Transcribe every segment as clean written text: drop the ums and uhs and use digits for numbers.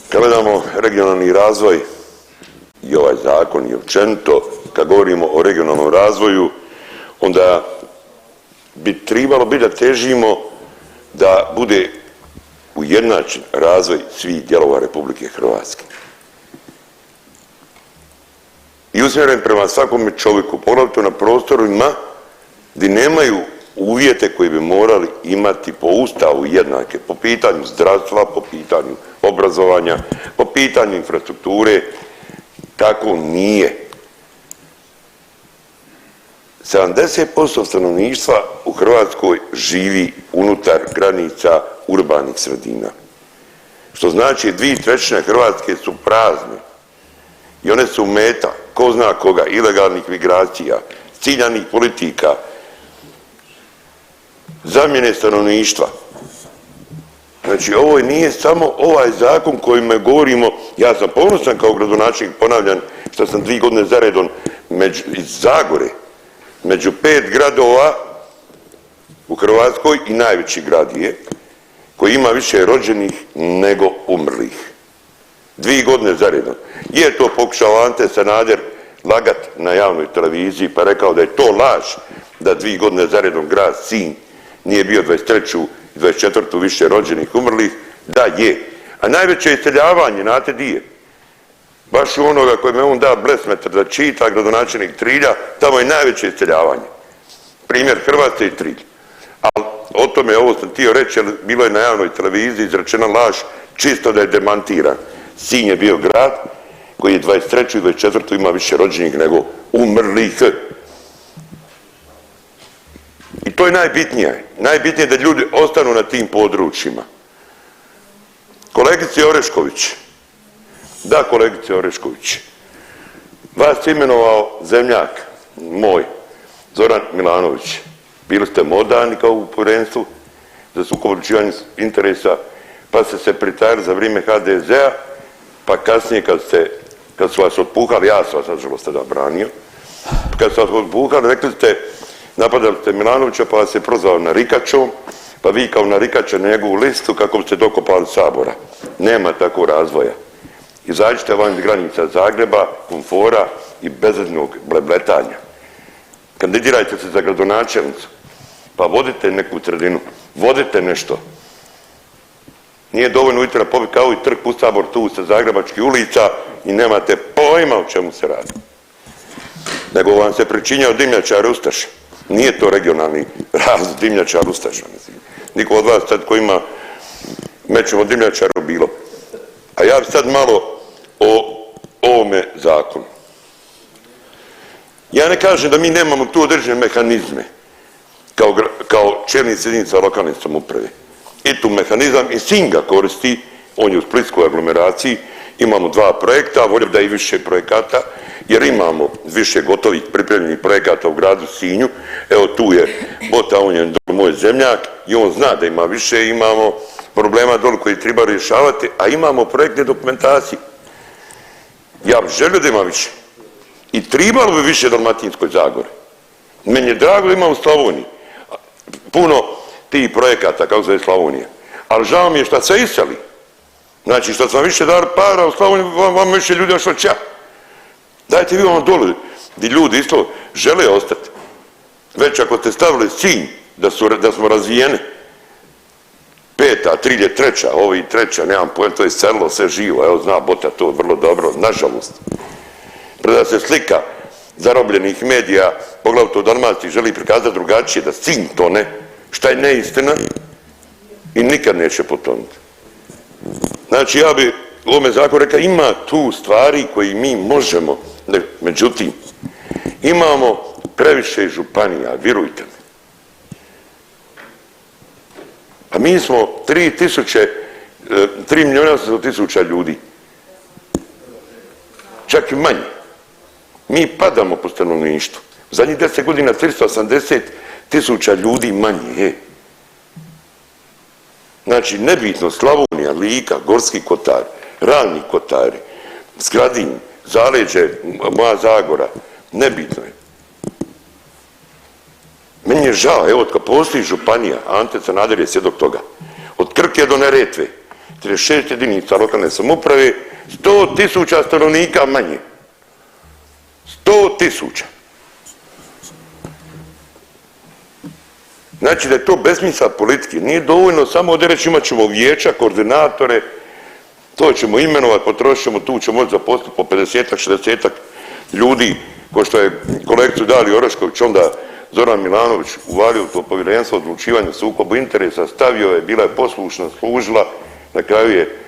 Kad gledamo regionalni razvoj i ovaj zakon i općenito kad govorimo o regionalnom razvoju onda bi tribalo biti da težimo da bude ujednačen razvoj svih dijelova RH. I usmjeren prema svakome čovjeku, poglavito na prostorima gdje nemaju uvjete koje bi morali imati po Ustavu jednake, po pitanju zdravstva, po pitanju obrazovanja, po pitanju infrastrukture. Tako nije. 70% stanovništva u Hrvatskoj živi unutar granica urbanih sredina. Što znači 2/3 Hrvatske su prazne i one su meta ko zna koga, ilegalnih migracija, ciljanih politika, zamjene stanovništva. Znači ovo nije samo ovaj zakon kojim govorimo, ja sam ponosan kao gradonačelnik, ponavljam, što sam 2 godine za redom iz Zagore, među 5 gradova u Hrvatskoj i najveći grad je, koji ima više rođenih nego umrlih. 2 godine za redom. Je to pokušao Ante Sanader lagat na javnoj televiziji pa rekao da je to laž da 2 godine za redom grad Sinj nije bio 23. i 24. više rođenih umrlih, da je. A najveće iseljavanje, znate di je? Baš u onoga kojem je on da blesmetar da čita, gradonačelnik Trilja, tamo je najveće iseljavanje. Primjer Hrvatske i Trilj. Ali o tome ovo sam htio reći, jer bilo je na javnoj televiziji izrečena laž, čisto da je demantiran. Sinj je bio grad koji je 23. i 24. ima više rođenih nego umrlih. I to je najbitnije. Najbitnije je da ljudi ostanu na tim područjima. Kolegice Orešković, da kolegice Orešković, vas je imenovao zemljak moj, Zoran Milanović. Bili ste moderni kao u povjerenstvu za sukob odlučivanja interesa, pa ste se pritajili za vrijeme HDZ-a, pa kasnije kad su vas otpuhali, ja sam vas nažalost tada branio, kad su vas otpuhali, rekli ste, napadali ste Milanovića pa vas je prozvao narikačom, pa vi kao narikača na njegovu listu kako biste dokopali Sabora. Nema takvog razvoja. Izađite van iz granica Zagreba, komfora i bezaznog blebletanja. Kandidirajte se za gradonačelnicu, pa vodite neku sredinu, vodite nešto. Nije dovoljno ujutro pobiti kao i trg u Sabor tu sa zagrebačkih ulica i nemate pojma o čemu se radi. Nego vam se pričinjao dimnjačar Ustaša. Nije to regionalni razvoj dimnjačar Ustaša. Niko od vas sad ko ima mećemo dimnjačaru bilo. A ja bi sad malo o ovome zakonu. Ja ne kažem da mi nemamo tu određene mehanizme kao čelnici jedinica lokalne samouprave. I tu mehanizam i Sinj ga koristi, on je u splitskoj aglomeraciji, imamo 2 projekta, volio da i više projekata, jer imamo više gotovih pripremljenih projekata u gradu Sinju. Evo tu je Bota, on je moj zemljak i on zna da ima više, imamo problema dole koji treba rješavati, a imamo projektne dokumentacije. Ja bih želio da ima više. I tribalo bi više Dalmatinskoj Zagori. Meni je drago da ima u Slavoniji puno tih projekata kako zove Slavonija. Ali žao mi je što se iseli. Znači što sam više dali para u Slavoniji, vam više ljudi došlo ča. Dajte vi vam dole gdje ljudi isto žele ostati. Već ako ste stavili Sinj da smo razvijeni, 5., Trilj je 3., ovo i 3., nemam pojma, to je selilo, sve živo, evo zna Bota to vrlo dobro, nažalost. Preda se slika zarobljenih medija, poglavito u Dalmaciji, želi prikazati drugačije, da Sinj tone, šta je neistina i nikad neće potonuti. Znači ja bi u ovome zakonu rekao ima tu stvari koji mi možemo, međutim imamo previše županija, vjerujte mi. A mi smo 3.800.000 ljudi. Čak i manje. Mi padamo po stanovništvu. U zadnjih 10 godina 380.000 ljudi manje je. Znači nebitno Slavonija, Lika, Gorski kotar, Ravni kotari, Skradin, Zaleđe, moja Zagora, nebitno je. Meni je žao, evo kad postoji županija, Ante Sanader je svjedok toga, od Krke do Neretve, 36 jedinica lokalne samouprave, 100.000 stanovnika manje. 100.000. Znači da je to besmisao politike. Nije dovoljno samo ovdje reći imat ćemo vijeća, koordinatore, to ćemo imenovati, potrošit ćemo, tu ćemo moći zaposliti po 50-ak, 60-ak ljudi, ko što je kolegicu Daliju Orešković, onda Zoran Milanović uvalio to povjerenstvo o odlučivanju sukobu interesa, stavio je, bila je poslušna, služila, na kraju je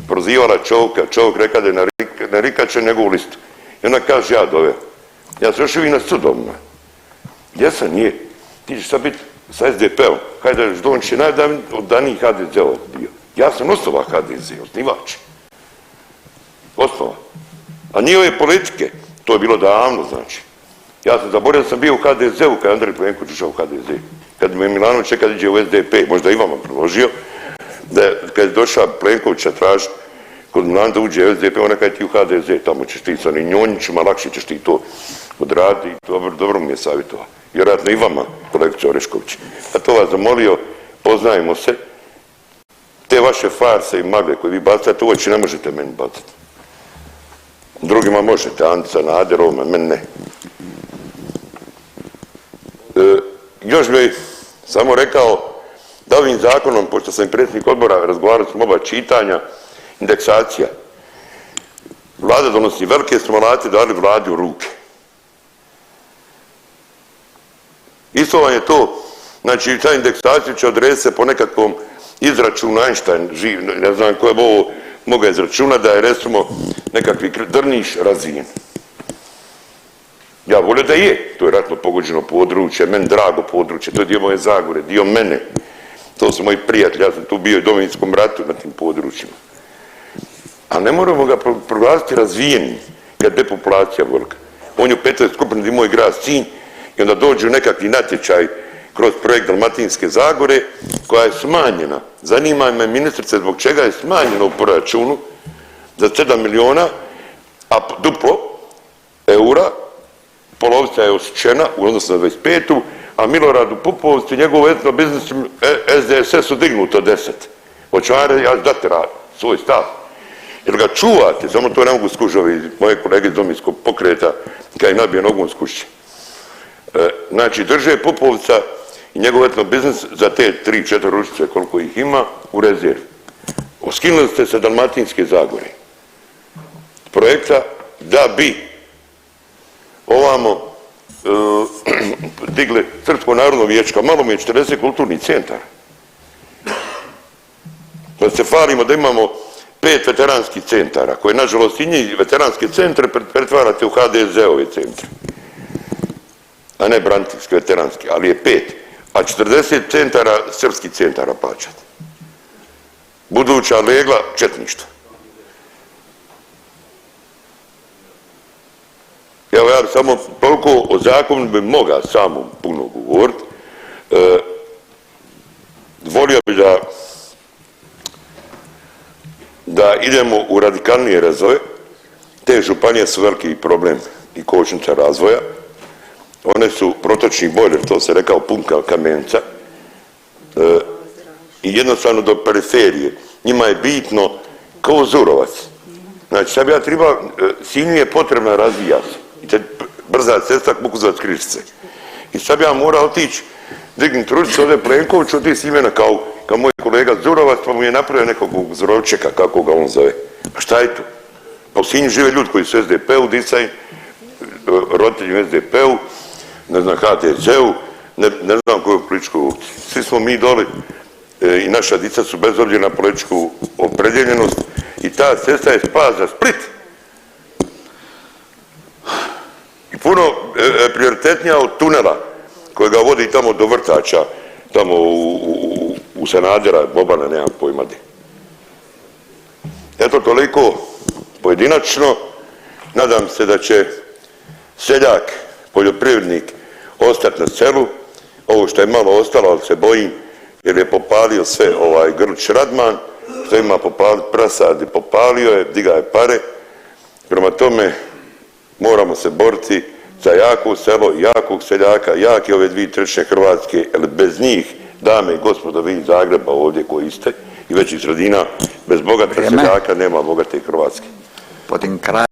prozivala čovjeka, čovjek rekao da je narikaće njegovu listu. I ona kaže ja doveo. Ja sam još uvijek na sudovima. Gdje sam? Nije. Ti ćeš sad biti sa SDP-om. Hajde, Dončić je najdaniji HDZ-ovac bio. Ja sam osnova HDZ, osnivač. Osnova. A nije ove politike, to je bilo davno, znači. Ja sam zaboravio da sam bio u HDZ-u kad je Andrej Plenković ušao u HDZ. Kad me Milanović čeka da iđe u SDP, možda i vama predložio, da kad je došao Plenkovića tražiti kod Milana da uđe u SDP, ona kad ti u HDZ, tamo ćeš ti sa onim njonjićima, lakše ćeš ti to odraditi, dobro mi je savjetovao. Vjerojatno i vama, kolegice Orešković. A to vas zamolio, poznajemo se, te vaše farse i magle koje vi bacate, u oči ne možete meni bacati. Drugima možete, Antica, Nader, ovome, meni ne. Još bih samo rekao da ovim zakonom, pošto sam i predsjednik odbora, razgovarali smo oba čitanja, indeksacija. Vlada donosi velike stimulate, dali vladi u ruke. Isto vam je to, znači ta indeksacija će odrediti se po nekakvom izračunu Einstein, ne znam ko je ovo mogao izračunati, da je recimo nekakvi Drniš razvijen. Ja volio da je, to je ratno pogođeno područje, meni drago područje, to je dio moje Zagore, dio mene. To su moji prijatelji, ja sam tu bio i u Domovinskom ratu na tim područjima. A ne moramo ga proglasiti razvijenim kad je depopulacija velika. On je u 5. skupini gdje moj grad Sinj i onda dođu nekakvi natječaj kroz projekt Dalmatinske Zagore koja je smanjena. Zanima me ministrice zbog čega je smanjeno u proračunu za 7 miliona, a duplo eura, polovica je osjećena u odnosu na 25. a Miloradu Pupovcu i njegovu etno biznis SDSS-u dignuto 10. Hoću vam ja dati svoj stav. Jer ga čuvate, samo to ne mogu skući ovi moje kolege iz Domovinskog pokreta kad je nabije nogom skušće. Znači drže Pupovca i njegov etno biznis za te 3-4 ručice koliko ih ima u rezervi. Skinuli ste se Dalmatinske Zagore. Projekta da bi ovamo digli Srpsko narodno vijeće, kao malo mi je 40 kulturnih centara. Da se falimo da imamo 5 veteranskih centara, koje nažalost i njih veteranske centre pretvarate u HDZ-ove centre. A ne braniteljske, veteranske, ali je 5. A 40 centara, srpskih centara plaćate. Buduća legla četništva. Evo ja samo toliko o zakonu bi mogao samo puno govoriti. Volio bi da idemo u radikalnije razvoje. Te županije su veliki problem i kočnica razvoja. One su protočni bojler, to se rekao punka kamenca. I jednostavno do periferije. Njima je bitno kao Zurovac. Znači sad bi ja trebao, Sinju je potrebna razvija se. Brza cesta Kukuzovac-Križice. I sad bi ja morao otići, dignuti ručicu ovdje Plenkoviću, otići s imena kao moj kolega Zurovac, pa mu je napravio nekog Zurovčeka, kako ga on zove. A šta je to? Pa u Sinju žive ljudi koji su u SDP-u, disaj, roditelji u SDP-u, ne znam, HDZ-u, ne znam koju političku opciju. Svi smo mi doli i naša dica su bez obzira na političku opredjeljenost i ta cesta je spas za Split. I puno prioritetnija od tunela kojega vodi tamo do vrtača, tamo u Sanadera, Bobana, nemam pojma gdje. Eto toliko pojedinačno. Nadam se da će seljak, poljoprivrednik ostati na selu. Ovo što je malo ostalo, ali se bojim jer je popalio sve Grlić Radman, što ima popaliti prasad i popalio je, diga je pare. Prema tome moramo se boriti za jako selo, jakog seljaka, jake ove 2/3 Hrvatske, jer bez njih, dame i gospodo, vi iz Zagreba ovdje koji ste, i većih sredina. Bez bogata seljaka nema bogate Hrvatske.